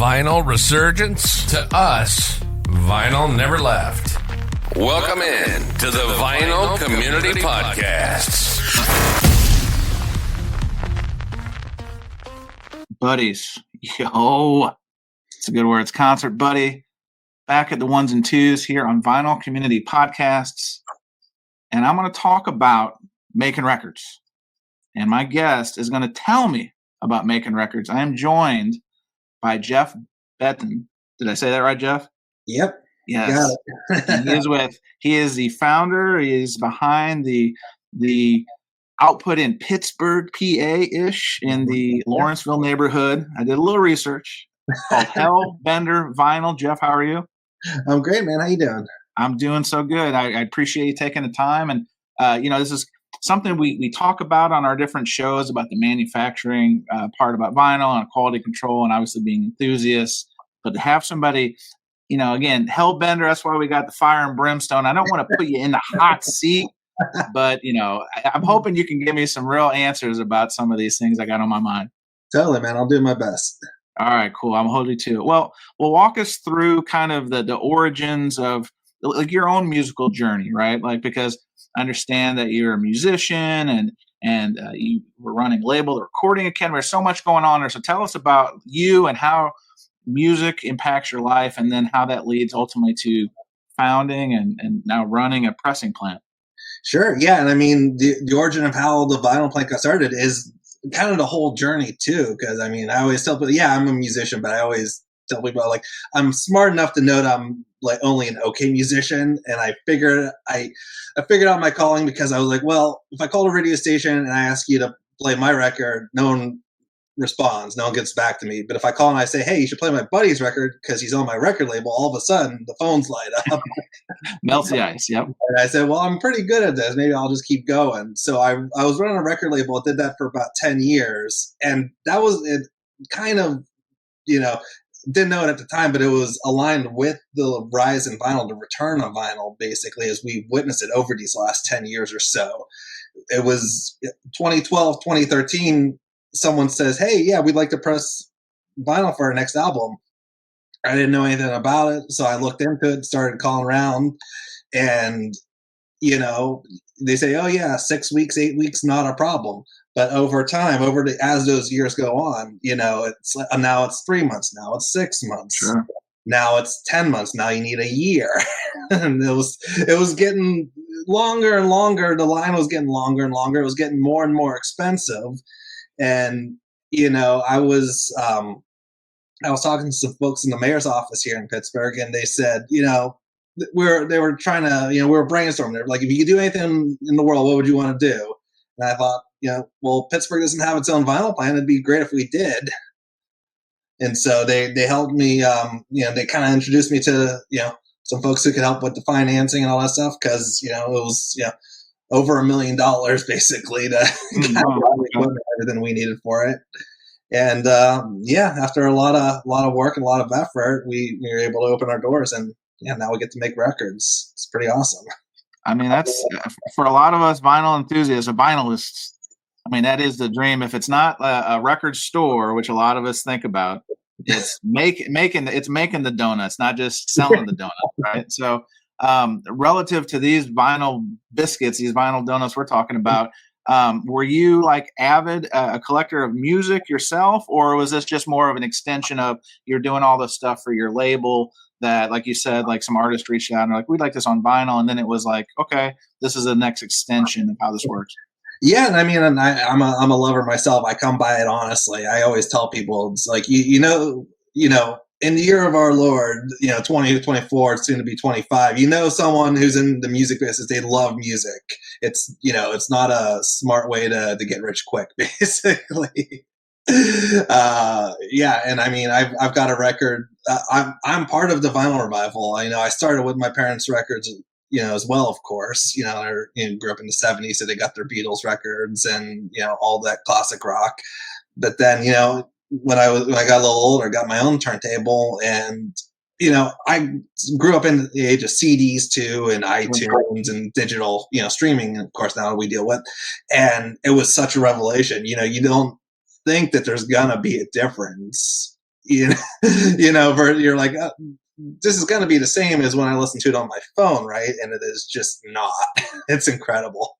vinyl resurgence? To us, vinyl never left. Welcome in to the Vinyl Community Podcasts. Buddies. Yo. It's a good word. It's Concert Buddy. Back at the ones and twos here on Vinyl Community Podcasts. And I'm going to talk about making records. And my guest is going to tell me about making records. I am joined by Jeff Betten. Did I say that right, Jeff? Yep. Yes. Got it. He is the founder. He is behind the output in Pittsburgh, PA-ish, in the Lawrenceville neighborhood. I did a little research. Called Hellbender Vinyl. Jeff, how are you? I'm great, man. How you doing? I'm doing so good. I appreciate you taking the time. And, this is something we talk about on our different shows about the manufacturing part about vinyl and quality control and obviously being enthusiasts. But to have somebody, again, Hellbender, that's why we got the fire and brimstone. I don't want to put you in the hot seat, but, I'm hoping you can give me some real answers about some of these things I got on my mind. Totally, man. I'll do my best. All right, cool. I'm holding to it. Well, walk us through kind of the origins of like your own musical journey, right? Like, because I understand that you're a musician and you were running a label, the Recording Academy. There's so much going on there. So tell us about you and how music impacts your life, and then how that leads ultimately to founding and now running a pressing plant. Sure. Yeah. And I mean, the origin of how the vinyl plant got started is kind of the whole journey too. Cause I mean, I always tell people, I'm a musician, but I always tell people like, I'm smart enough to know that I'm like only an okay musician. And I figured out my calling because I was like, well, if I call a radio station and I ask you to play my record, no one responds, no one gets back to me. But if I call and I say, hey, you should play my buddy's record because he's on my record label, all of a sudden the phones light up. Melts the ice. Yep. And I said, well, I'm pretty good at this. Maybe I'll just keep going. So I was running a record label. I did that for about 10 years. And that was it, kind of, didn't know it at the time, but it was aligned with the rise in vinyl, the return of vinyl, basically, as we witnessed it over these last 10 years or so. It was 2012, 2013. Someone says, hey, yeah, we'd like to press vinyl for our next album. I didn't know anything about it, so I looked into it, started calling around, and, they say, oh, yeah, 6 weeks, 8 weeks, not a problem. But over time, as those years go on, it's now it's 3 months, now it's 6 months, sure. Now it's 10 months, now you need a year. And it was getting longer and longer. The line was getting longer and longer. It was getting more and more expensive. And, I was talking to some folks in the mayor's office here in Pittsburgh, and they said, they were trying to, we were brainstorming. They were like, if you could do anything in the world, what would you want to do? And I thought, well, Pittsburgh doesn't have its own vinyl plant. It'd be great if we did. And so they helped me, they kind of introduced me to, some folks who could help with the financing and all that stuff. Cause, it was, over $1 million basically to get all the equipment, everything we needed for it. And after a lot of work and a lot of effort, we were able to open our doors, and now we get to make records. It's pretty awesome. I mean, that's for a lot of us vinyl enthusiasts, or vinylists. I mean, that is the dream. If it's not a record store, which a lot of us think about, it's making the donuts, not just selling the donut, right? So. Relative to these vinyl biscuits, these vinyl donuts we're talking about, were you like avid a collector of music yourself, or was this just more of an extension of you're doing all this stuff for your label that, like you said, like some artists reached out and are like, we'd like this on vinyl, and then it was like, okay, this is the next extension of how this works? Yeah, and I mean, I'm a lover myself. I come by it honestly. I always tell people, it's like in the year of our Lord, 2024, soon to be 25, someone who's in the music business, they love music. It's, it's not a smart way to get rich quick, basically. And I mean, I've got a record. I'm part of the vinyl revival. I started with my parents' records, as well, of course. I grew up in the 70s, so they got their Beatles records and, all that classic rock. But then, when I got a little older, I got my own turntable, and I grew up in the age of CDs too, and iTunes and digital, streaming, of course, now we deal with. And it was such a revelation. You don't think that there's gonna be a difference you're like, this is going to be the same as when I listen to it on my phone, right? And it is just not. It's incredible.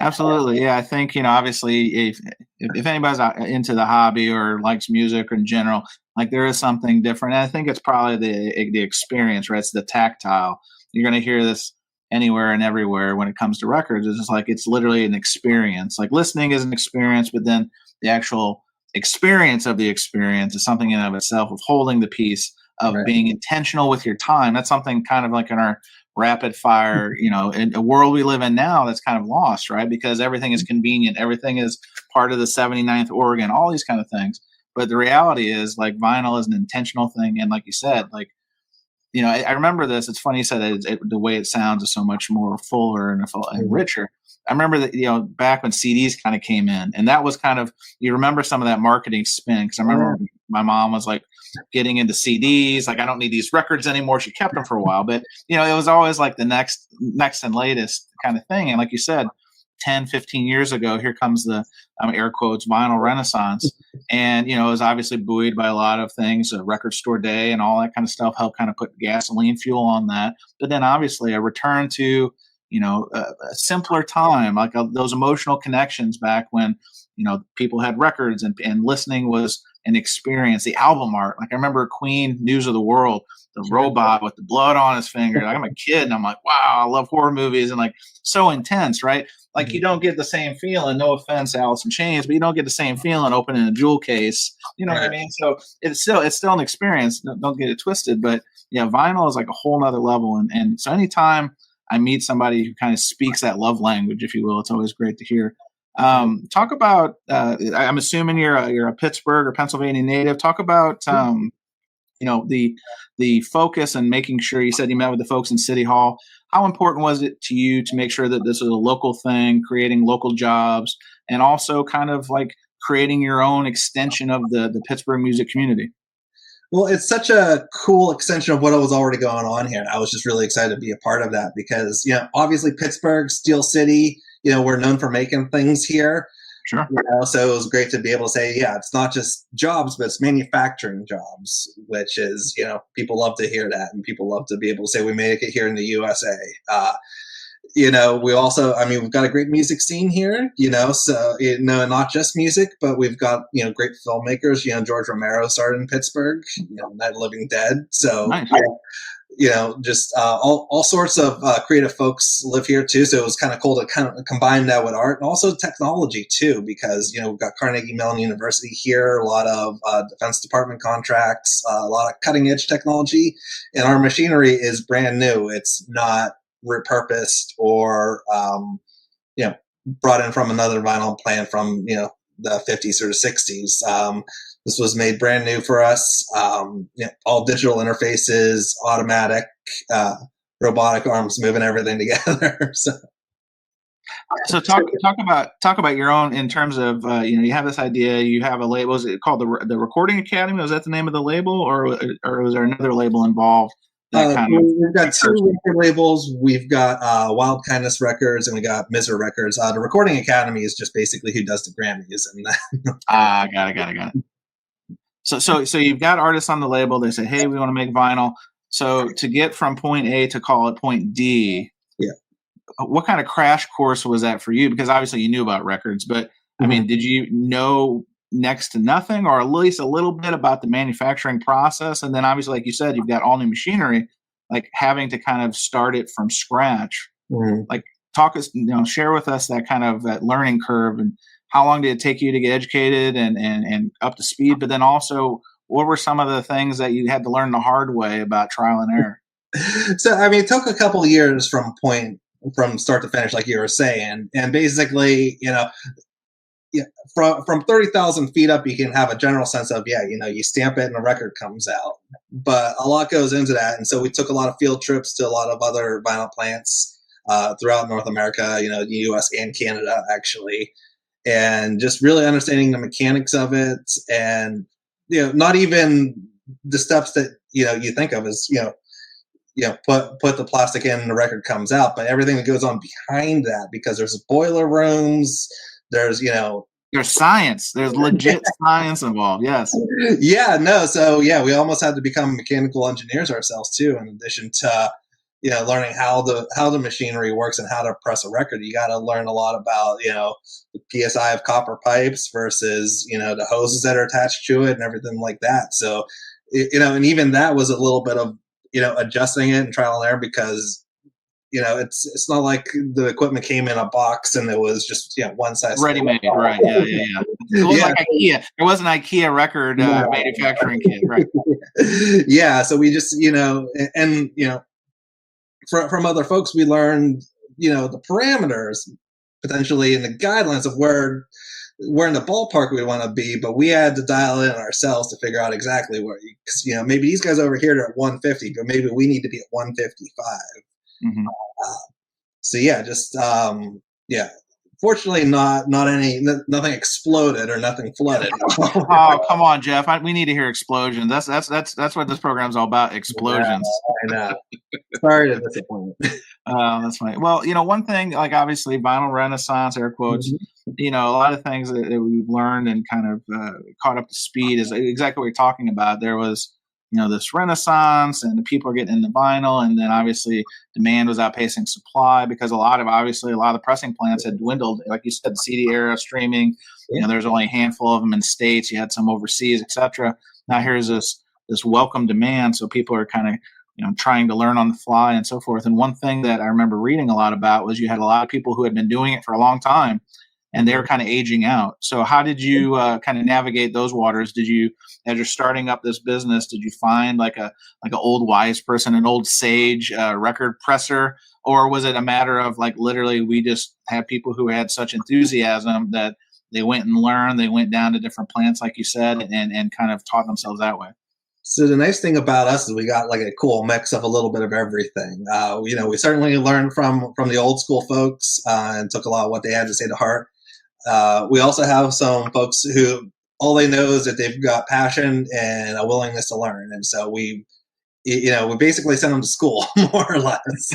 Absolutely, yeah. I think obviously, if anybody's into the hobby or likes music in general, like there is something different. And I think it's probably the experience, right? It's the tactile. You're going to hear this anywhere and everywhere when it comes to records. It's just like it's literally an experience. Like listening is an experience, but then the actual experience of the experience is something in and of itself, of holding the piece, of being intentional with your time. That's something kind of like in our rapid fire, in a world we live in now that's kind of lost, right? Because everything is convenient. Everything is part of the 79th organ, all these kind of things. But the reality is, like, vinyl is an intentional thing. And like you said, like, I remember this. It's funny you said the way it sounds is so much more fuller and richer. I remember that, back when CDs kind of came in, and that was kind of, you remember some of that marketing spin. Because I remember my mom was like getting into CDs. Like, I don't need these records anymore. She kept them for a while, but it was always like the next and latest kind of thing. And like you said, 10, 15 years ago, here comes the air quotes vinyl renaissance. And, it was obviously buoyed by a lot of things, a record store day and all that kind of stuff helped kind of put gasoline fuel on that. But then obviously a return to, a simpler time, like those emotional connections back when, people had records and listening was an experience. The album art, like I remember Queen News of the World, the robot with the blood on his finger. Like I'm a kid and I'm like, wow, I love horror movies and like so intense, right? Like you don't get the same feeling, no offense, Alice in Chains, but you don't get the same feeling opening a jewel case. You know what I mean? So it's still an experience. Don't get it twisted, but yeah, vinyl is like a whole nother level. And so anytime I meet somebody who kind of speaks that love language, if you will, it's always great to hear. Talk about, I'm assuming you're a Pittsburgh or Pennsylvania native. Talk about, the focus and making sure, you said you met with the folks in City Hall. How important was it to you to make sure that this was a local thing, creating local jobs, and also kind of like creating your own extension of the Pittsburgh music community? Well, it's such a cool extension of what was already going on here. I was just really excited to be a part of that because, obviously Pittsburgh, Steel City, we're known for making things here. Sure. So it was great to be able to say, it's not just jobs, but it's manufacturing jobs, which is, people love to hear that. And people love to be able to say we make it here in the USA. We also, we've got a great music scene here, so, not just music, but we've got, great filmmakers. George Romero started in Pittsburgh, Night of the Living Dead. So, nice. Just all sorts of creative folks live here too. So it was kind of cool to kind of combine that with art and also technology too, because, we've got Carnegie Mellon University here, a lot of Defense Department contracts, a lot of cutting edge technology, and our machinery is brand new. It's not repurposed or, brought in from another vinyl plant from, the 50s or the 60s. This was made brand new for us. All digital interfaces, automatic, robotic arms moving everything together. So talk about your own in terms of you have this idea, you have a label. Was it called the Recording Academy? Was that the name of the label, or was there another label involved? We've got two record labels. We've got Wild Kindness Records and we got Miser Records. The Recording Academy is just basically who does the Grammys. And got it. So you've got artists on the label. They say, hey, we want to make vinyl. So to get from point A to call it point D, what kind of crash course was that for you? Because obviously you knew about records, but did you know next to nothing, or at least a little bit about the manufacturing process? And then obviously, like you said, you've got all new machinery, like having to kind of start it from scratch. Like share with us that kind of that learning curve, and how long did it take you to get educated and up to speed? But then also, what were some of the things that you had to learn the hard way about trial and error? So, it took a couple of years from start to finish, like you were saying. And basically, from 30,000 feet up, you can have a general sense of, you stamp it and a record comes out. But a lot goes into that. And so we took a lot of field trips to a lot of other vinyl plants throughout North America, the US and Canada, actually. And just really understanding the mechanics of it. And, not even the steps that, you think of as, put the plastic in and the record comes out, but everything that goes on behind that, because there's boiler rooms, there's, There's science. There's legit science involved. Yes. Yeah, no. So yeah, we almost had to become mechanical engineers ourselves too. In addition to learning how the machinery works and how to press a record, you got to learn a lot about the psi of copper pipes versus the hoses that are attached to it and everything like that. So and even that was a little bit of adjusting it and trial and error because it's not like the equipment came in a box and it was just one size ready made, right? Yeah. It wasn't like IKEA. There was an IKEA record manufacturing kit, right? Yeah, so we just and from other folks we learned the parameters potentially and the guidelines of where in the ballpark we want to be, but we had to dial in ourselves to figure out exactly where, because maybe these guys over here are at 150, but maybe we need to be at 155. Mm-hmm. So yeah, just fortunately nothing exploded or nothing flooded. Oh, come on, Jeff. We need to hear explosions. That's what this program's all about, explosions. Yeah, I know. Sorry to disappoint. That's funny. Well, one thing, like obviously vinyl renaissance, air quotes, a lot of things that we've learned and kind of caught up to speed is exactly what you're talking about. There was this renaissance and the people are getting into vinyl, and then obviously demand was outpacing supply because a lot of the pressing plants had dwindled. Like you said, the CD era streaming, there's only a handful of them in states. You had some overseas, etc. Now here's this welcome demand, so people are kind of trying to learn on the fly and so forth. And one thing that I remember reading a lot about was you had a lot of people who had been doing it for a long time and they were kind of aging out. So how did you kind of navigate those waters? Did you, as you're starting up this business, did you find like an old wise person, an old sage record presser, or was it a matter of like literally we just had people who had such enthusiasm that they went and learned, they went down to different plants, like you said, and kind of taught themselves that way? So the nice thing about us is we got like a cool mix of a little bit of everything. We certainly learned from the old school folks and took a lot of what they had to say to heart. We also have some folks who all they know is that they've got passion and a willingness to learn. And so we basically send them to school more or less.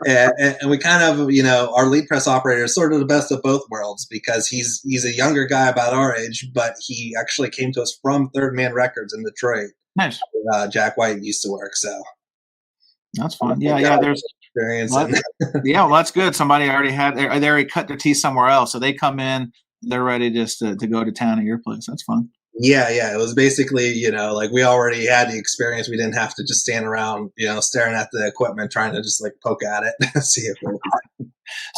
and we kind of, our lead press operator is sort of the best of both worlds because he's a younger guy about our age, but he actually came to us from Third Man Records in Detroit. Nice. Jack White used to work. So that's fun. Yeah. There's experience. Well, that's good. Somebody already they already cut their teeth somewhere else. So they come in, they're ready just to go to town at your place. That's fun. Yeah. It was basically, like we already had the experience. We didn't have to just stand around, staring at the equipment, trying to just like poke at it and see if it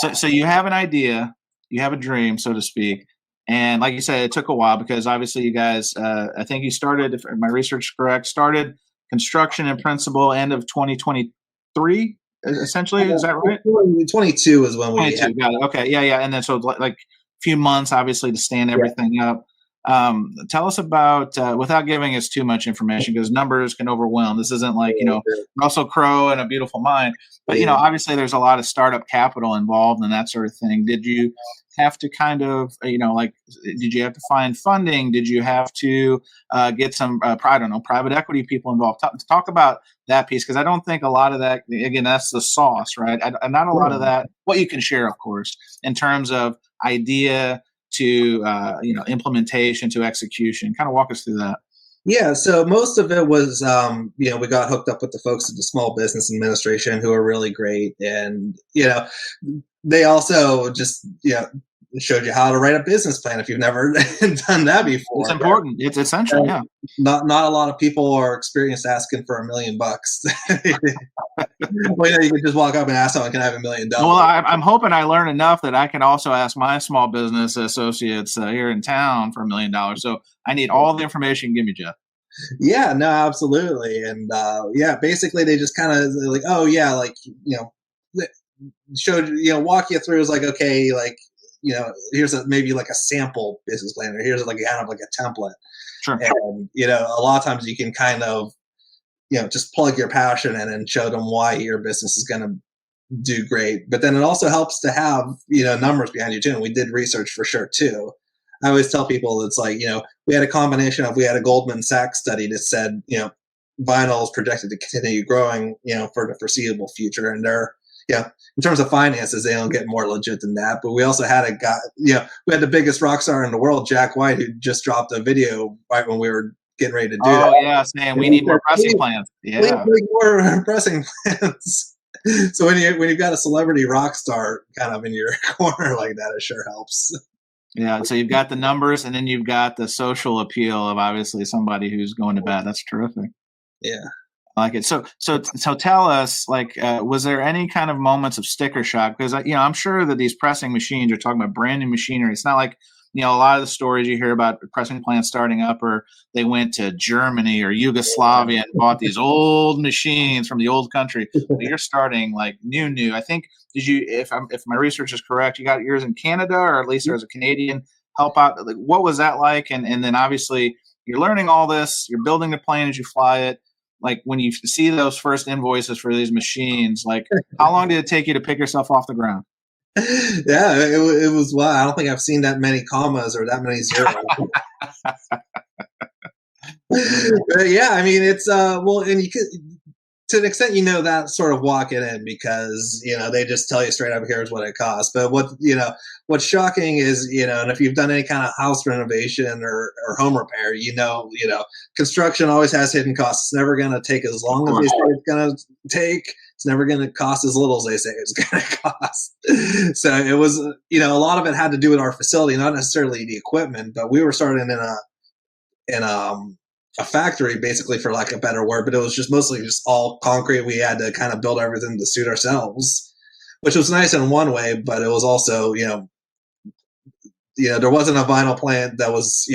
was. So you have an idea, you have a dream, so to speak. And like you said, it took a while because obviously you guys, I think you started, if my research is correct, started construction in principle end of 2023, essentially. Is that right? 22 is when we 22, got it. Okay. Yeah. And then so like a few months, obviously, to stand everything up. Tell us about, without giving us too much information, because numbers can overwhelm. This isn't like, Russell Crowe and A Beautiful Mind, but, obviously there's a lot of startup capital involved and that sort of thing. Did you have to kind of, did you have to find funding? Did you have to get some, private equity people involved? Talk about that piece, because I don't think a lot of that, again, that's the sauce, right? Not a lot of that, what you can share, of course, in terms of idea to implementation to execution. Kind of walk us through that. Yeah, so most of it was we got hooked up with the folks at the Small Business Administration who are really great, and they also just showed you how to write a business plan if you've never done that before. It's important. It's essential. Yeah. Not a lot of people are experienced asking for $1 million. Well, you can just walk up and ask someone, "Can I have $1 million?" Well, I'm hoping I learn enough that I can also ask my small business associates here in town for $1 million. So I need all the information you can give me, Jeff. Yeah, no, absolutely. And basically they just kind of like, oh yeah, like, showed, walk you through is like, okay, like, here's maybe like a sample business plan, or here's like kind of like a template. Sure. And, a lot of times you can kind of, just plug your passion in and show them why your business is going to do great. But then it also helps to have, numbers behind you too. And we did research for sure too. I always tell people it's like, we had a combination of, we had a Goldman Sachs study that said, vinyl is projected to continue growing, for the foreseeable future. And they're, yeah, in terms of finances, they don't get more legit than that. But we also had a guy, we had the biggest rock star in the world, Jack White, who just dropped a video right when we were getting ready to do that. Oh yeah, saying we need more pressing plants. Please Yeah. make more pressing plants. So when you've got a celebrity rock star kind of in your corner like that, it sure helps. Yeah, so you've got the numbers, and then you've got the social appeal of obviously somebody who's going to bat. That's terrific. Yeah. I like it. So tell us, like, was there any kind of moments of sticker shock? Because I'm sure that these pressing machines, you're talking about brand new machinery. It's not like a lot of the stories you hear about pressing plants starting up, or they went to Germany or Yugoslavia and bought these old machines from the old country. But you're starting like new. I think if my research is correct, you got yours in Canada, or at least there's a Canadian help out. Like, what was that like? And then obviously you're learning all this. You're building the plane as you fly it. Like when you see those first invoices for these machines, like how long did it take you to pick yourself off the ground? Yeah, it was wild. I don't think I've seen that many commas or that many zeros. But yeah, I mean, it's and you could, to an extent, that sort of walking in because they just tell you straight up, here's what it costs. But what's shocking is and if you've done any kind of house renovation or home repair, construction always has hidden costs. It's never going to take as long as they say it's going to take. It's never going to cost as little as they say it's going to cost. So it was a lot of it had to do with our facility, not necessarily the equipment, but we were starting in a factory, basically, for lack of a better word, but it was just mostly just all concrete. We had to kind of build everything to suit ourselves, which was nice in one way, but it was also, there wasn't a vinyl plant that was,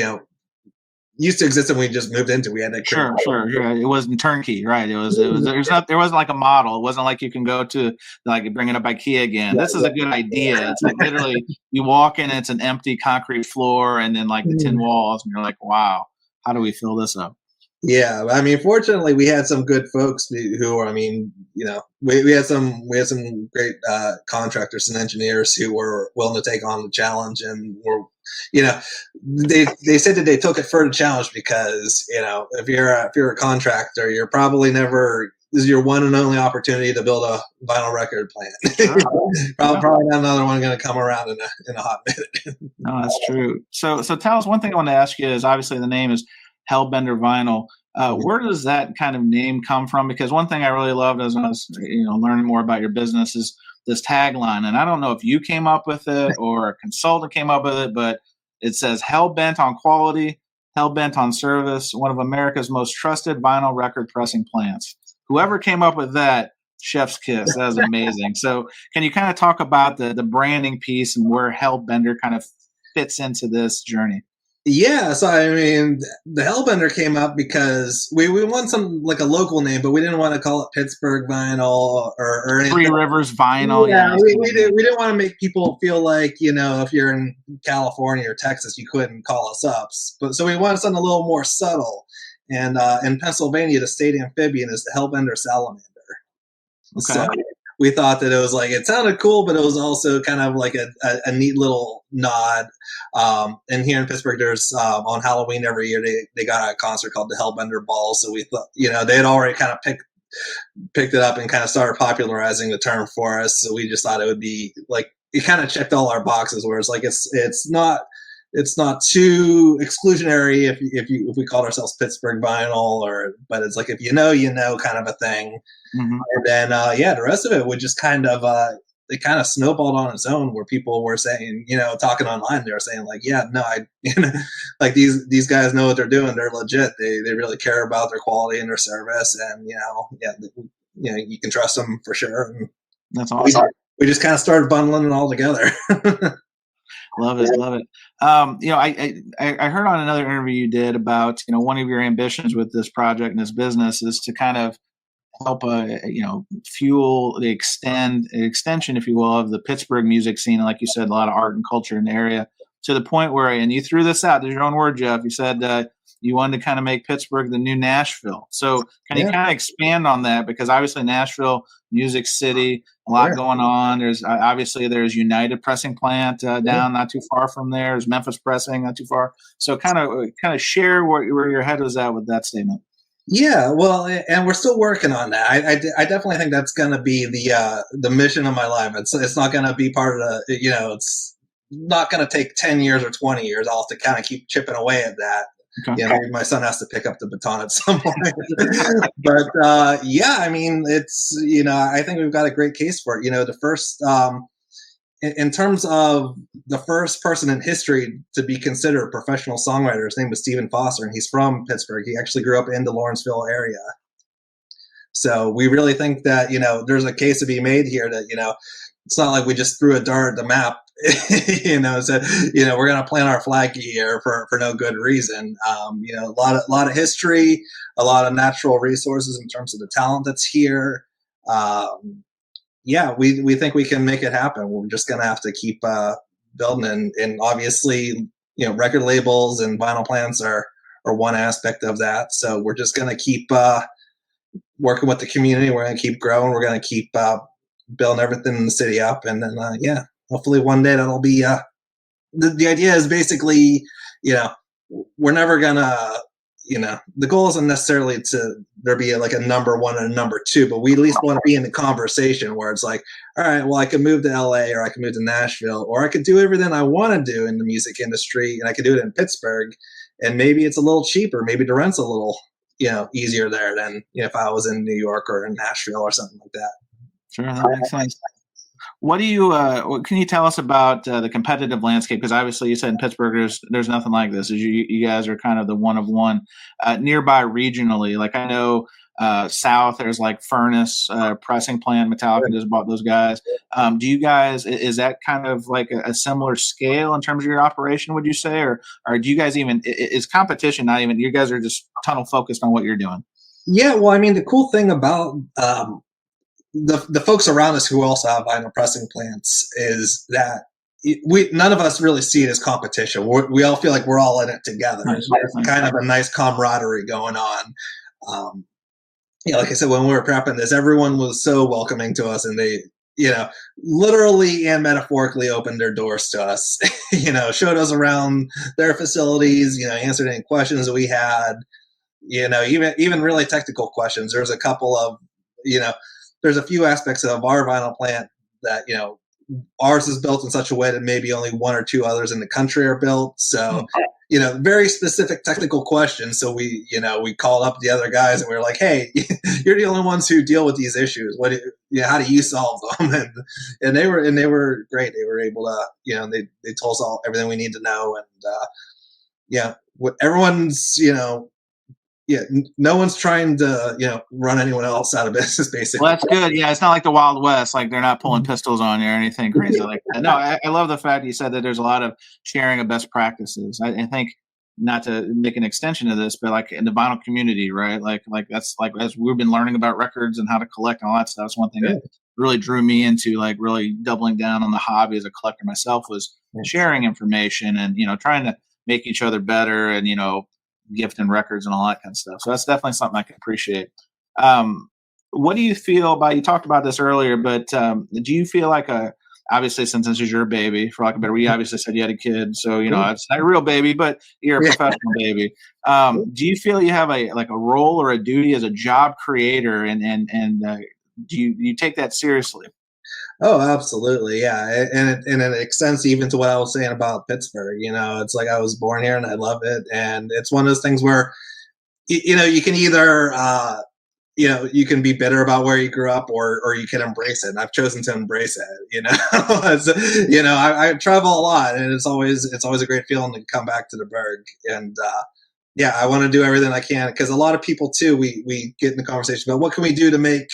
used to exist and we just moved into. We had to sure. Yeah. It wasn't turnkey, right? There wasn't like a model. It wasn't like you can go to like bring it up IKEA again. This is a good idea. It's like literally you walk in, it's an empty concrete floor, and then like the tin walls, and you're like, wow, how do we fill this up? Yeah, I mean, fortunately, we had some good folks who, I mean, we had some great contractors and engineers who were willing to take on the challenge, and were, they said that they took it for the challenge because if you're a contractor, you're probably never. This is your one and only opportunity to build a vinyl record plant. Probably not another one going to come around in a hot minute. No, that's true. So tell us, one thing I want to ask you is, obviously the name is Hellbender Vinyl. Where does that kind of name come from? Because one thing I really loved as I was learning more about your business is this tagline. And I don't know if you came up with it or a consultant came up with it, but it says Hellbent on quality, Hellbent on service, one of America's most trusted vinyl record pressing plants. Whoever came up with that, chef's kiss. That was amazing. So can you kind of talk about the branding piece and where Hellbender kind of fits into this journey? Yeah, so I mean, the Hellbender came up because we want some like a local name, but we didn't want to call it Pittsburgh Vinyl or anything. Three Rivers Vinyl. Yeah, we didn't want to make people feel like if you're in California or Texas, you couldn't call us up. But so we wanted something a little more subtle. And in Pennsylvania, the state amphibian is the Hellbender salamander. Okay. So we thought that it sounded cool, but it was also kind of like a neat little nod. And here in Pittsburgh, there's on Halloween every year, they got a concert called the Hellbender Ball. So we thought, they had already kind of picked it up and kind of started popularizing the term for us. So we just thought it would be like, it kind of checked all our boxes where it's like, it's not too exclusionary if we called ourselves Pittsburgh Vinyl, but it's like, if kind of a thing. Mm-hmm. And then the rest of it would just kind of it kind of snowballed on its own, where people were saying, talking online, they were saying like, like these guys know what they're doing, they're legit, they really care about their quality and their service, and you can trust them for sure. And that's awesome. We just kind of started bundling it all together. Love it. I heard on another interview you did about, one of your ambitions with this project and this business is to kind of help, fuel the extension, if you will, of the Pittsburgh music scene. Like you said, a lot of art and culture in the area, to the point where, and you threw this out, there's your own word, Jeff. You said you wanted to kind of make Pittsburgh the new Nashville. So can you kind of expand on that? Because obviously Nashville, music city, a lot going on. There's there's United Pressing Plant down not too far from there. There's Memphis Pressing not too far. So kind of share where your head was at with that statement. Yeah, well, and we're still working on that. I definitely think that's going to be the mission of my life. It's not going to be part of the, it's not going to take 10 years or 20 years. I'll have to kind of keep chipping away at that. Okay. Maybe my son has to pick up the baton at some point. But yeah, I mean, it's, I think we've got a great case for it. The first, in terms of the first person in history to be considered a professional songwriter, his name was Stephen Foster, and he's from Pittsburgh. He actually grew up in the Lawrenceville area. So we really think that, there's a case to be made here that, it's not like we just threw a dart at the map, said, we're going to plant our flag here for no good reason. A lot of history, a lot of natural resources in terms of the talent that's here. Yeah, we think we can make it happen. We're just going to have to keep building. And obviously, record labels and vinyl plants are one aspect of that. So we're just going to keep working with the community. We're going to keep growing. We're going to keep building everything in the city up. And then, hopefully one day that'll be the idea is basically, we're never going to, the goal isn't necessarily to there be like a number one and a number two, but we at least want to be in the conversation where it's like, all right, well, I could move to LA or I could move to Nashville, or I could do everything I want to do in the music industry, and I could do it in Pittsburgh, and maybe it's a little cheaper, maybe the rent's a little, easier there than if I was in New York or in Nashville or something like that. Sure, that makes sense. What do you? What can you tell us about the competitive landscape? Because obviously, you said in Pittsburgh, there's nothing like this. You guys are kind of the one of one. Nearby regionally, like I know south, there's like Furnace pressing plant. Metallica just bought those guys. Do you guys? Is that kind of like a similar scale in terms of your operation? Would you say, or do you guys even? Is competition not even? You guys are just tunnel focused on what you're doing. Yeah, well, I mean, the cool thing about the folks around us who also have vinyl pressing plants is that none of us really see it as competition. We all feel like we're all in it together. It's kind of a nice camaraderie going on. Like I said, when we were prepping this, everyone was so welcoming to us, and they, literally and metaphorically opened their doors to us, showed us around their facilities, answered any questions that we had, even really technical questions. There's a couple of, there's a few aspects of our vinyl plant that, ours is built in such a way that maybe only one or two others in the country are built. So, very specific technical questions. So we called up the other guys and we were like, hey, you're the only ones who deal with these issues. How do you solve them? And they were great. They were able to, they told us everything we need to know. And everyone's, no one's trying to, run anyone else out of business, basically. Well, that's good. Yeah, it's not like the Wild West. Like they're not pulling pistols on you or anything crazy like that. No, I love the fact you said that there's a lot of sharing of best practices. I think, not to make an extension of this, but like in the vinyl community, right? Like that's like as we've been learning about records and how to collect and all that stuff. It's one thing that really drew me into like really doubling down on the hobby as a collector myself was sharing information and trying to make each other better and gifting records and all that kind of stuff. So that's definitely something I can appreciate. What do you feel about, you talked about this earlier, but do you feel like obviously since this is your baby, for lack of a better, we obviously said you had a kid, so it's not a real baby, but you're a professional baby. Do you feel you have a role or a duty as a job creator, and do you take that seriously? Oh, absolutely. Yeah. And it extends even to what I was saying about Pittsburgh. It's like I was born here and I love it. And it's one of those things where, you can either, you can be bitter about where you grew up or you can embrace it. And I've chosen to embrace it, I travel a lot and it's always a great feeling to come back to the Berg. And, I want to do everything I can because a lot of people too, we get in the conversation about what can we do to make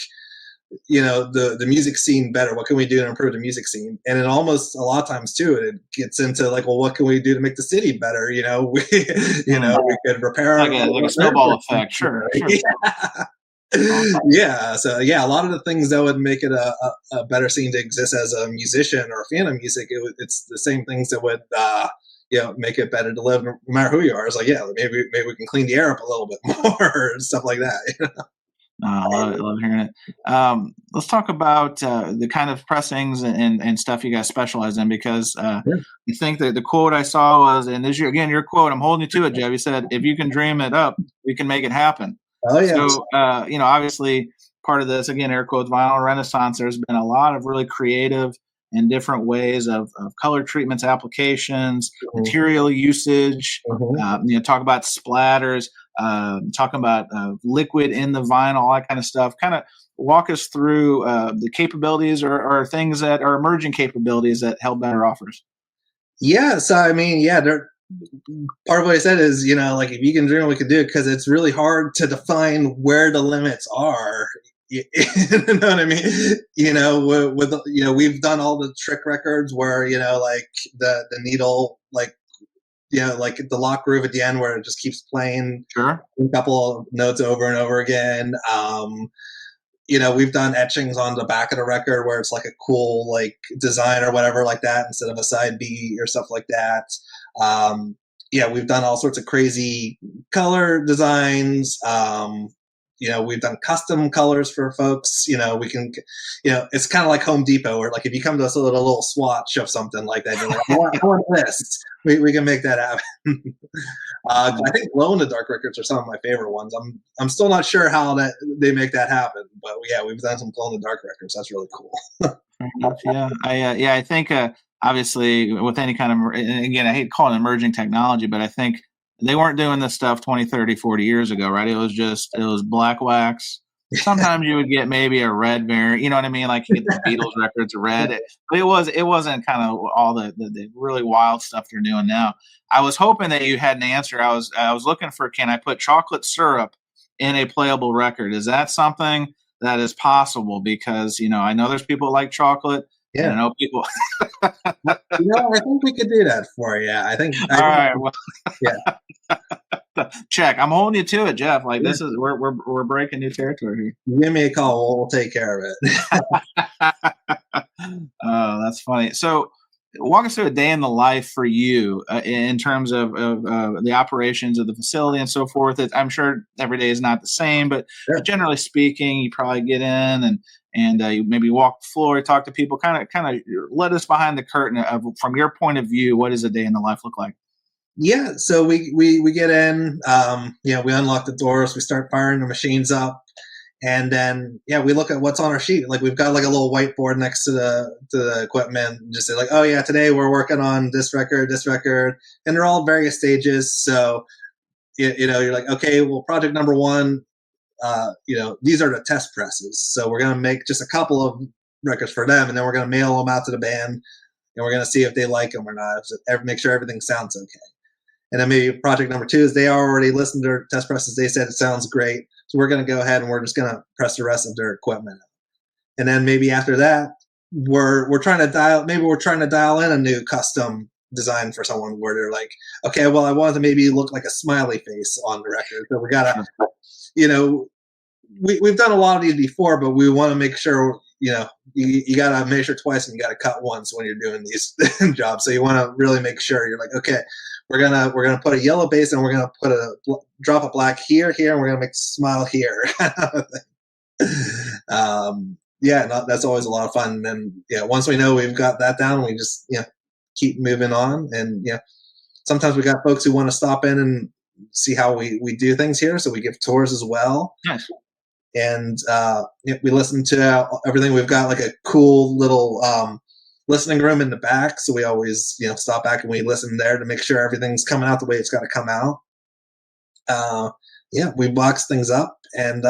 the music scene better. What can we do to improve the music scene? And it almost a lot of times too, it gets into like, well, what can we do to make the city better? We could repair like a snowball effect. Sure. Yeah. So a lot of the things that would make it a better scene to exist as a musician or a fan of music, it's the same things that would make it better to live no matter who you are. It's like, maybe we can clean the air up a little bit more and stuff like that. I love hearing it. Let's talk about the kind of pressings and stuff you guys specialize in, because I think that the quote I saw was, and this year, again, your quote, I'm holding you to it, Jeff. You said, if you can dream it up, we can make it happen. Oh yeah. So, obviously part of this, again, air quotes, vinyl renaissance, there's been a lot of really creative and different ways of color treatments, applications, material usage, talk about splatters, talking about liquid in the vinyl, all that kind of stuff. Kind of walk us through the capabilities or things that are emerging capabilities that Hellbender offers. Yeah. So, I mean, part of what I said is, like if you can dream, we can do it, because it's really hard to define where the limits are. You know what I mean? With we've done all the trick records where, like the needle, like, like the lock groove at the end where it just keeps playing a couple of notes over and over again. We've done etchings on the back of the record where it's like a cool like design or whatever like that instead of a side B or stuff like that. We've done all sorts of crazy color designs. We've done custom colors for folks. We can, it's kind of like Home Depot, where like if you come to us with a little swatch of something like that, you're like, I want this. We can make that happen. I think glow in the dark records are some of my favorite ones. I'm still not sure how that they make that happen, but we've done some glow in the dark records. That's really cool. Fair enough, yeah. I think obviously with any kind of, and again, I hate calling it emerging technology, but I think they weren't doing this stuff 20, 30, 40 years ago, right? It was black wax. Sometimes you would get maybe a red variant, you know what I mean? Like you get the Beatles records red. But it wasn't kind of all the really wild stuff they're doing now. I was hoping that you had an answer. I was looking for, can I put chocolate syrup in a playable record? Is that something that is possible? Because, I know there's people that like chocolate. Yeah. I know people. I think we could do that for you. I think. All right. Well, yeah. Check. I'm holding you to it, Jeff. Like this is we're breaking new territory here. Give me a call. We'll take care of it. Oh, that's funny. So, walk us through a day in the life for you in terms of the operations of the facility and so forth. I'm sure every day is not the same, but generally speaking, you probably get in and you maybe walk the floor, talk to people, kind of let us behind the curtain of, from your point of view, what does a day in the life look like? Yeah, so we get in, we unlock the doors, we start firing the machines up, and then we look at what's on our sheet. Like we've got like a little whiteboard next to the equipment, and just say like, oh yeah, today we're working on this record, and they're all various stages. So you're like, okay, well, project number one. These are the test presses. So we're going to make just a couple of records for them, and then we're going to mail them out to the band, and we're going to see if they like them or not, make sure everything sounds okay. And then maybe project number two is they already listened to their test presses. They said it sounds great. So we're going to go ahead and we're just going to press the rest of their equipment. And then maybe after that, we're trying to dial in a new custom design for someone where they're like, okay, well, I want it to maybe look like a smiley face on the record. So we got to, we've done a lot of these before, but we want to make sure, you got to measure twice and you got to cut once when you're doing these jobs. So you want to really make sure you're like, okay, we're gonna put a yellow base and we're gonna put a drop of black here, and we're gonna make a smile here. That's always a lot of fun. And then once we know we've got that down, we just keep moving on. And sometimes we got folks who want to stop in and see how we do things here, so we give tours as well. Nice. And we listen to everything. We've got like a cool little listening room in the back, so we always stop back and we listen there to make sure everything's coming out the way it's got to come out. We box things up, and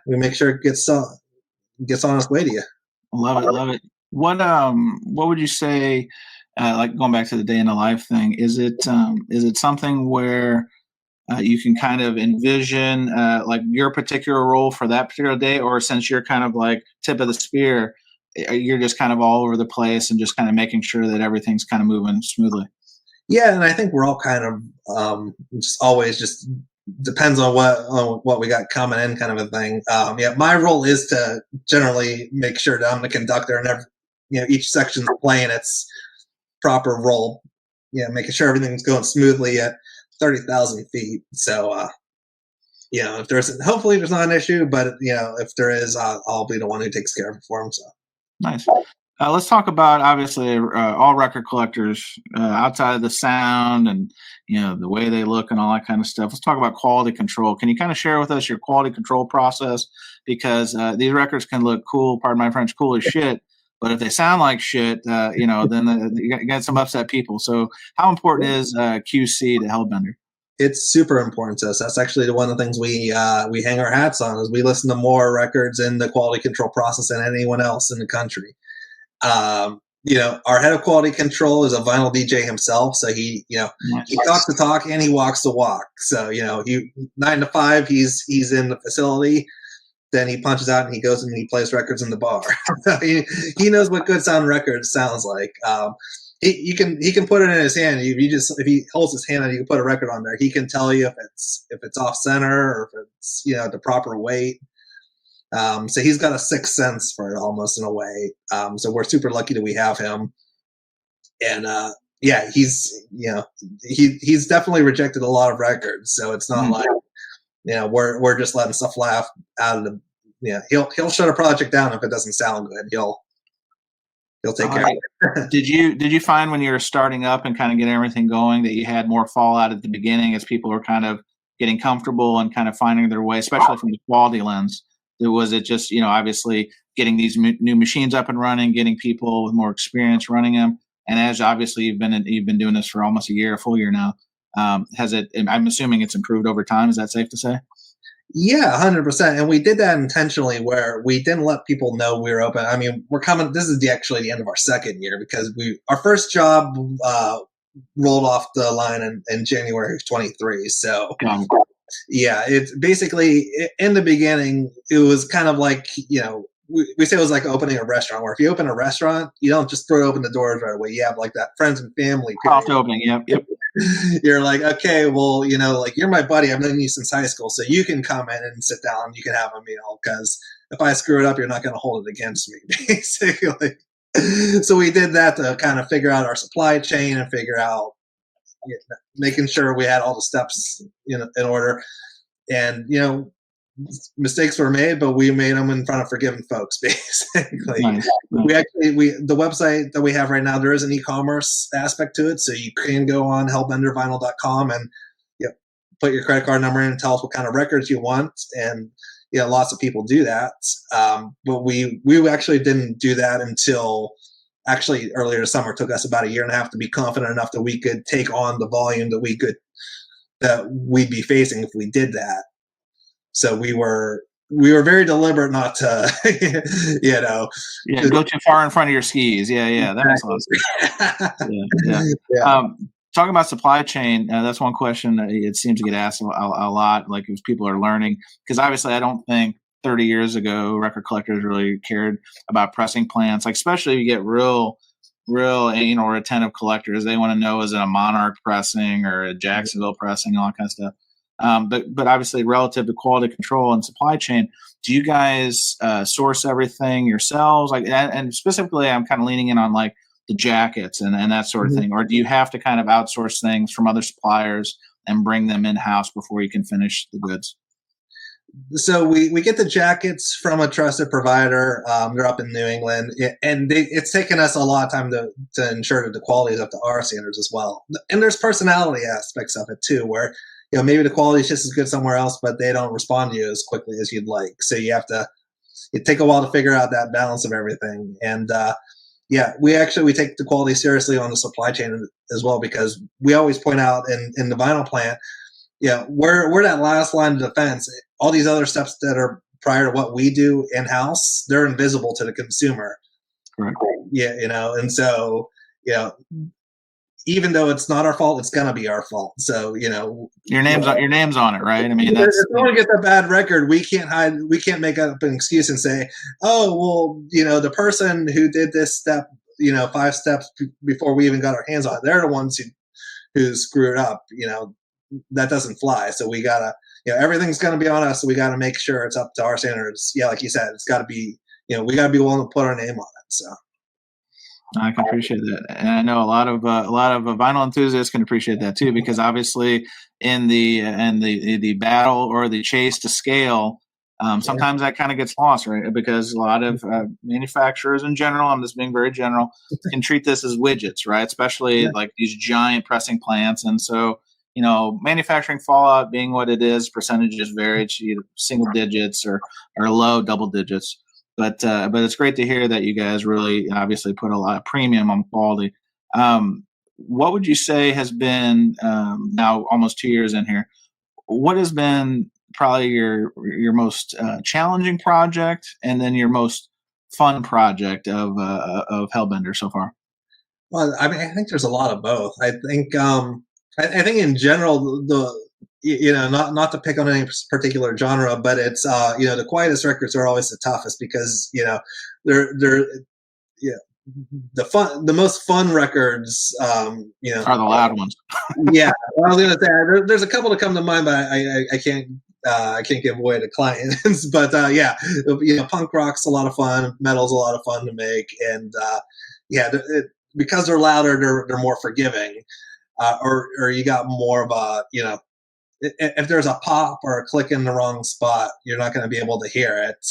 we make sure it gets on its way to you. Love it. What would you say, like going back to the day in the life thing, is it something where you can kind of envision like your particular role for that particular day, or since you're kind of like tip of the spear, you're just kind of all over the place and just kind of making sure that everything's kind of moving smoothly? Yeah, and I think we're all kind of just always just depends on what we got coming in, kind of a thing. My role is to generally make sure that I'm the conductor and each section's playing its proper role. Making sure everything's going smoothly at 30,000 feet. So if hopefully there's not an issue, but if there is, I'll be the one who takes care of it for them. So. Nice. Let's talk about obviously all record collectors outside of the sound and the way they look and all that kind of stuff. Let's talk about quality control. Can you kind of share with us your quality control process? Because these records can look cool, pardon my French, cool as shit. But if they sound like shit, then you get some upset people. So how important is QC to Hellbender? It's super important to us. That's actually one of the things we hang our hats on. Is we listen to more records in the quality control process than anyone else in the country. Our head of quality control is a vinyl DJ himself. So he talks the talk and he walks the walk. So, 9 to 5, he's in the facility. Then he punches out and he goes and he plays records in the bar. he knows what good sound records sounds like. He can put it in his hand. If he holds his hand and you can put a record on there, he can tell you if it's off center or if it's, the proper weight. So he's got a sixth sense for it almost in a way. So we're super lucky that we have him. And he's definitely rejected a lot of records. So it's not like we're just letting stuff laugh out of the he'll shut a project down if it doesn't sound good. He'll take care of it. Did you find when you were starting up and kind of getting everything going that you had more fallout at the beginning as people were kind of getting comfortable and kind of finding their way, especially from the quality lens? Was it just, obviously getting these new machines up and running, getting people with more experience running them? And as obviously you've been doing this for almost a full year now, has it? I'm assuming it's improved over time. Is that safe to say? Yeah, 100%. And we did that intentionally where we didn't let people know we were open. I mean, this is actually the end of our second year because our first job rolled off the line in January of 23. So. Yeah, it's basically in the beginning, it was kind of like, we say it was like opening a restaurant where if you open a restaurant, you don't just throw open the doors right away. You have like that friends and family. Soft opening, yep. You're like, okay, well, you're my buddy. I've known you since high school. So you can come in and sit down and you can have a meal because if I screw it up, you're not going to hold it against me, basically. So we did that to kind of figure out our supply chain and figure out making sure we had all the steps in order. And mistakes were made, but we made them in front of forgiving folks, basically. Nice. The website that we have right now, there is an e-commerce aspect to it, so you can go on hellbendervinyl.com and put your credit card number in and tell us what kind of records you want. And lots of people do that, but we actually didn't do that until actually earlier this summer. It took us about a year and a half to be confident enough that we could take on the volume that we'd be facing if we did that. So we were very deliberate not to, go too far in front of your skis. Yeah. That makes a lot of sense. Yeah. Talking about supply chain, that's one question that it seems to get asked a lot, like if people are learning, because obviously I don't think 30 years ago, record collectors really cared about pressing plants. Like, especially if you get real anal retentive collectors, they want to know, is it a Monarch pressing or a Jacksonville pressing, all that kind of stuff. But obviously relative to quality control and supply chain, do you guys source everything yourselves? Like, and specifically, I'm kind of leaning in on like the jackets and that sort of thing, or do you have to kind of outsource things from other suppliers and bring them in-house before you can finish the goods? So we get the jackets from a trusted provider. They're up in New England, and it's taken us a lot of time to ensure that the quality is up to our standards as well. And there's personality aspects of it too, where maybe the quality is just as good somewhere else, but they don't respond to you as quickly as you'd like. So it take a while to figure out that balance of everything. And we take the quality seriously on the supply chain as well, because we always point out in the vinyl plant, we're that last line of defense. All these other steps that are prior to what we do in-house, they're invisible to the consumer. Right. Yeah, and so, even though it's not our fault, it's gonna be our fault. So, your name's on it, right? I mean, if someone gets a bad record, we can't make up an excuse and say, oh, well, the person who did this step, 5 steps before we even got our hands on it, they're the ones who screwed up. That doesn't fly. So we gotta, everything's gonna be on us. So we gotta make sure it's up to our standards. Yeah, like you said, it's gotta be, we gotta be willing to put our name on it. So I can appreciate that, and I know a lot of vinyl enthusiasts can appreciate that too, because obviously in the battle or the chase to scale, Sometimes that kind of gets lost, right? Because a lot of manufacturers in general, I'm just being very general, can treat this as widgets, right? Especially like these giant pressing plants. And so, manufacturing fallout being what it is, percentages vary. It's either single digits or low double digits. But it's great to hear that you guys really obviously put a lot of premium on quality. What would you say has been, now almost 2 years in here, what has been probably your most challenging project, and then your most fun project of Hellbender so far? Well, I mean, I think there's a lot of both. I think in general, not to pick on any particular genre, but it's the quietest records are always the toughest because they're the most fun records are the loud ones. Yeah, I was gonna say there's a couple to come to mind, but I can't give away to clients. But punk rock's a lot of fun, metal's a lot of fun to make, and because they're louder, they're more forgiving, or you got more of a if there's a pop or a click in the wrong spot, you're not going to be able to hear it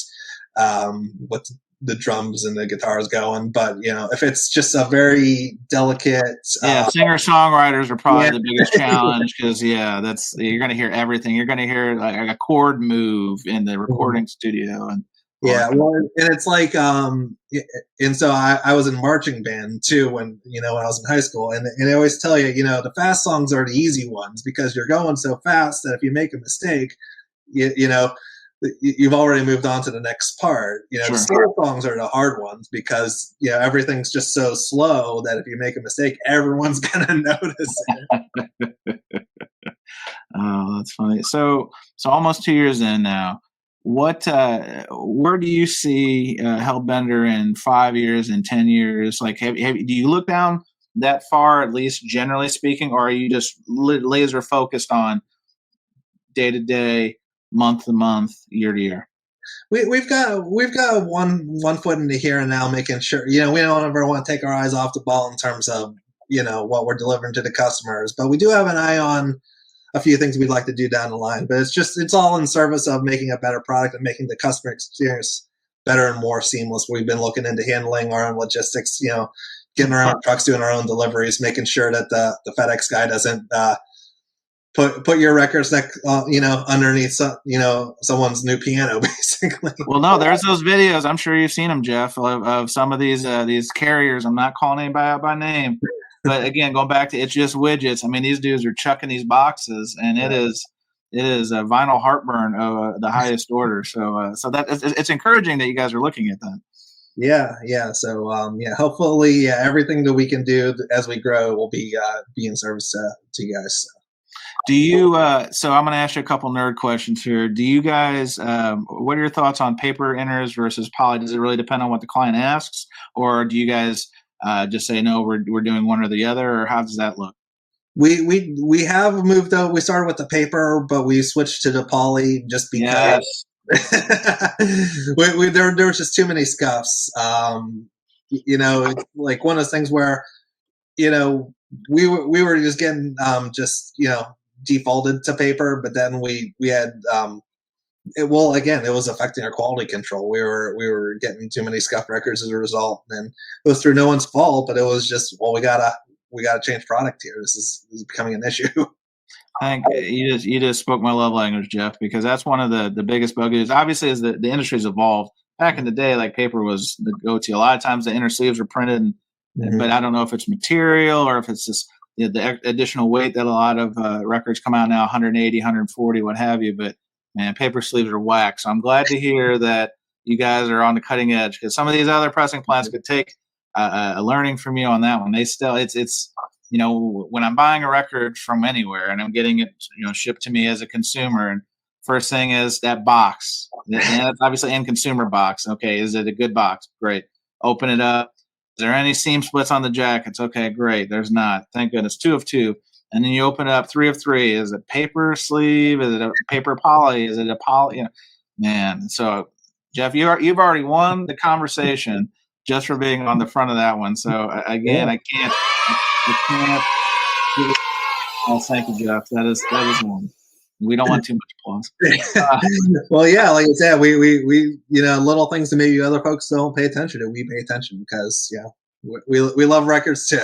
with the drums and the guitars going. But if it's just a very delicate, singer-songwriters are probably the biggest challenge because you're going to hear everything. You're going to hear like a chord move in the recording studio, and and it's like and so I was in marching band too when I was in high school, and they always tell you the fast songs are the easy ones because you're going so fast that if you make a mistake, you've already moved on to the next part. The slow songs are the hard ones because everything's just so slow that if you make a mistake, everyone's gonna notice it. Oh, that's funny. So almost 2 years in now. What where do you see Hellbender in 5 years, in 10 years? Like, do you look down that far, at least generally speaking, or are you just laser focused on day to day, month to month, year to year? We've got one foot in the here and now, making sure we don't ever want to take our eyes off the ball in terms of what we're delivering to the customers, but we do have an eye on a few things we'd like to do down the line. But it's all in service of making a better product and making the customer experience better and more seamless. We've been looking into handling our own logistics, getting our own trucks, doing our own deliveries, making sure that the FedEx guy doesn't put your records underneath someone's new piano, basically. Well, no, there's those videos. I'm sure you've seen them, Jeff, of some of these carriers. I'm not calling anybody out by name, but again, going back to it's just widgets. I mean, these dudes are chucking these boxes, and it is a vinyl heartburn of the highest order. So that it's encouraging that you guys are looking at that. Yeah. So hopefully, everything that we can do as we grow will be in service to you guys. So. Do you? So I'm going to ask you a couple nerd questions here. Do you guys? What are your thoughts on paper inners versus poly? Does it really depend on what the client asks, or do you guys just say no? We're doing one or the other, or how does that look? We have moved out. We started with the paper, but we switched to the poly just because there were just too many scuffs. It's like one of those things where we were just getting defaulted to paper, but then we had it was affecting our quality control. We were getting too many scuff records as a result, and it was through no one's fault, but it was just, well, we gotta change product here. This is becoming an issue. I think you just spoke my love language, Jeff, because that's one of the biggest buggies. Obviously, as the industry's evolved, back in the day, like paper was the go-to. A lot of times the inner sleeves were printed, but I don't know if it's material or if it's just the additional weight that a lot of records come out now, 180, 140, what have you. But man, paper sleeves are whack. So I'm glad to hear that you guys are on the cutting edge, because some of these other pressing plants could take a learning from you on that one. They still, it's when I'm buying a record from anywhere and I'm getting it, shipped to me as a consumer, and first thing is that box. And that's obviously in consumer box. Okay, is it a good box? Great. Open it up. Is there any seam splits on the jackets? Okay, great. There's not. Thank goodness. 2 of 2. And then you open it up, 3 of 3. Is it paper sleeve? Is it a paper poly? Is it a poly? Man. So, Jeff, you've already won the conversation just for being on the front of that one. So again, I can't. Oh, thank you, Jeff. That is one. We don't want too much applause. Well, yeah, like I said, we little things that maybe other folks don't pay attention to. We pay attention because we love records too.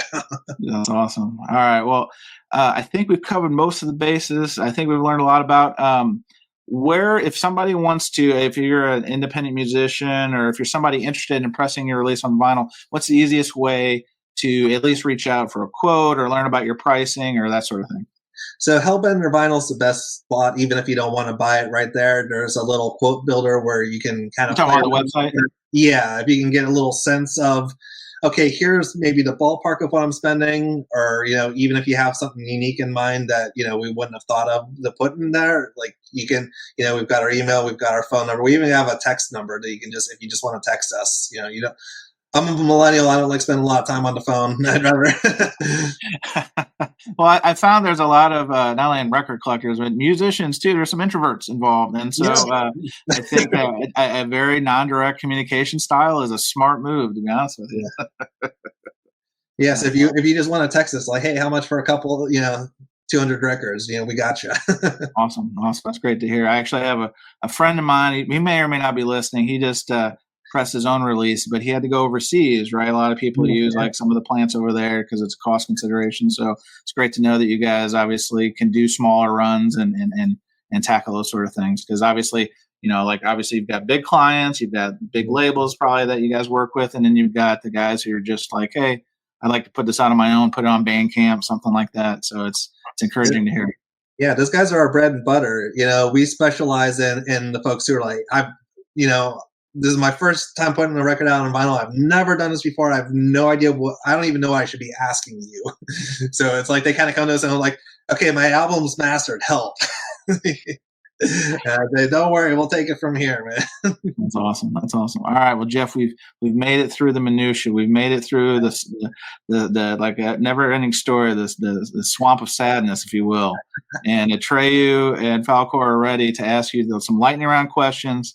That's awesome. All right. Well, I think we've covered most of the bases. I think we've learned a lot about where, if somebody wants to, if you're an independent musician or if you're somebody interested in pressing your release on vinyl, what's the easiest way to at least reach out for a quote or learn about your pricing or that sort of thing? So Hellbender Vinyl is the best spot, even if you don't want to buy it right there. There's a little quote builder where you can kind of play on the website. Yeah, if you can get a little sense of, okay, here's maybe the ballpark of what I'm spending, or even if you have something unique in mind that we wouldn't have thought of to put in there, like you can, we've got our email, we've got our phone number, we even have a text number that you can just, if you just want to text us, I'm a millennial. I don't like spending a lot of time on the phone. I'd rather. Well, I found there's a lot of not only in record collectors but musicians too. There's some introverts involved, and so I think a very non-direct communication style is a smart move. To be honest with you. Yes, if you just want to text us like, hey, how much for a couple? 200 records. We got you. Awesome. That's great to hear. I actually have a friend of mine. He may or may not be listening. He just pressed his own release, but he had to go overseas, right? A lot of people use like some of the plants over there because it's a cost consideration. So it's great to know that you guys obviously can do smaller runs and tackle those sort of things. Because obviously, obviously you've got big clients, you've got big labels probably that you guys work with, and then you've got the guys who are just like, hey, I'd like to put this out on my own, put it on Bandcamp, something like that. So it's encouraging to hear. Yeah, those guys are our bread and butter. We specialize in the folks who are like, this is my first time putting a record out on vinyl. I've never done this before. I have no idea I don't even know what I should be asking you. So it's like they kind of come to us and I'm like, okay, my album's mastered. Help. They don't worry, we'll take it from here, man. That's awesome. All right, well, Jeff, we've made it through the minutia. We've made it through the like a never-ending story, the swamp of sadness, if you will. And Atreyu and Falcor are ready to ask you some lightning round questions.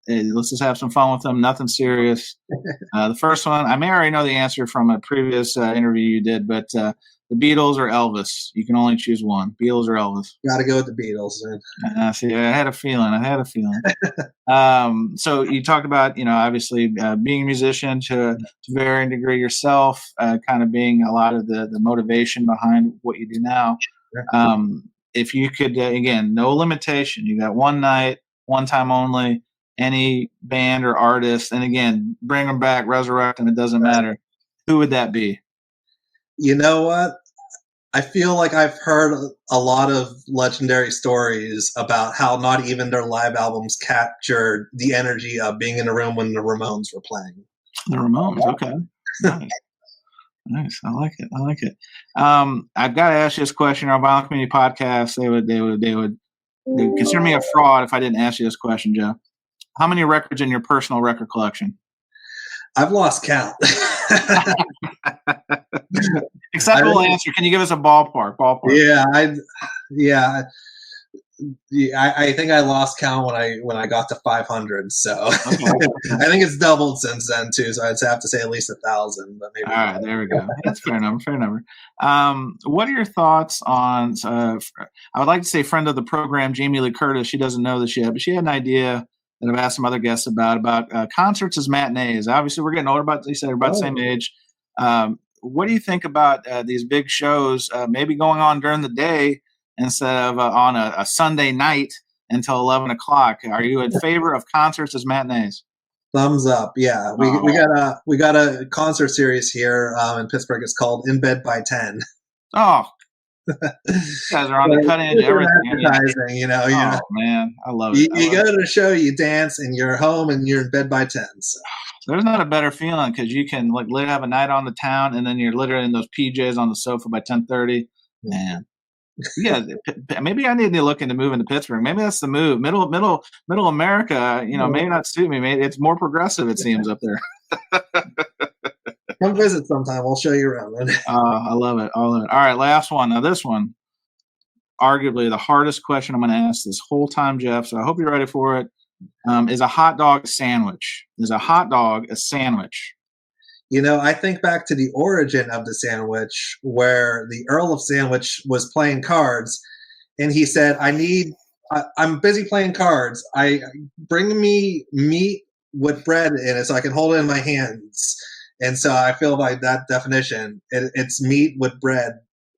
Let's just have some fun with them. Nothing serious. The first one, I may already know the answer from a previous interview you did, but the Beatles or Elvis? You can only choose one. Beatles or Elvis? Got to go with the Beatles. See, I had a feeling. So you talked about, obviously being a musician to varying degree yourself, kind of being a lot of the motivation behind what you do now. If you could, again, no limitation. You got one night, one time only. Any band or artist, and again, bring them back, resurrect them, it doesn't matter. Who would that be? You know what? I feel like I've heard a lot of legendary stories about how not even their live albums captured the energy of being in a room when the Ramones were playing. The Ramones, okay. Nice. I like it. I've got to ask you this question. Our Vinyl Community Podcast, they would consider me a fraud if I didn't ask you this question, Joe. How many records in your personal record collection? I've lost count. Acceptable answer. Can you give us a ballpark? Yeah, I think I lost count when I got to 500. So okay. I think it's doubled since then too. So I'd have to say at least 1,000. But maybe. All right, there we go. That's fair number. What are your thoughts on? I would like to say friend of the program, Jamie Lee Curtis. She doesn't know this yet, but she had an idea that I've asked some other guests about concerts as matinees. Obviously, we're getting older. They said we're about the same age. What do you think about these big shows maybe going on during the day instead of on a Sunday night until 11 o'clock? Are you in favor of concerts as matinees? Thumbs up. Yeah, we got a concert series here in Pittsburgh. It's called In Bed by 10. Oh. You guys are on the cutting edge of everything. Advertising, Oh, man, I love it. You go to the show, you dance, and you're home, and you're in bed by 10. So. There's not a better feeling because you can literally have a night on the town, and then you're literally in those PJs on the sofa by 10:30. Man, yeah, maybe I need to look into moving to Pittsburgh. Maybe that's the move. Middle America, may not suit me. Maybe it's more progressive. It seems up there. Come visit sometime. We'll show you around. I love it. All right, last one. Now this one, arguably the hardest question I'm going to ask this whole time, Jeff. So I hope you're ready for it. Is a hot dog a sandwich? Is a hot dog a sandwich? I think back to the origin of the sandwich, where the Earl of Sandwich was playing cards, and he said, I'm busy playing cards. Bring me meat with bread in it so I can hold it in my hands. And so I feel like that definition, it's meat with bread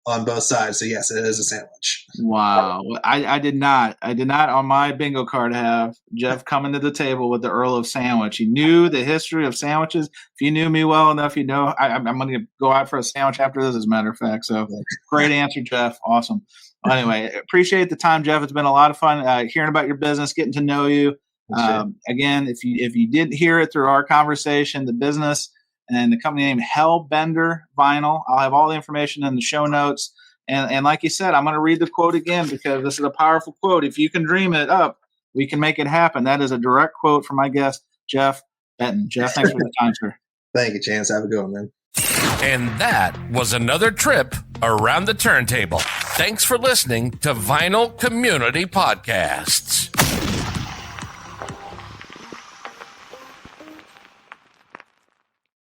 on both sides. So yes, it is a sandwich. Wow. I did not on my bingo card have Jeff coming to the table with the Earl of Sandwich. He knew the history of sandwiches. If you knew me well enough, you know I'm going to go out for a sandwich after this, as a matter of fact. So great answer, Jeff. Awesome. Anyway, appreciate the time, Jeff. It's been a lot of fun hearing about your business, getting to know you. Again, if you didn't hear it through our conversation, the business and the company name Hellbender Vinyl. I'll have all the information in the show notes. And like you said, I'm going to read the quote again because this is a powerful quote. If you can dream it up, we can make it happen. That is a direct quote from my guest, Jeff Betten. Jeff, thanks for the time, sir. Thank you, Chance. Have a good one, man. And that was another trip around the turntable. Thanks for listening to Vinyl Community Podcasts.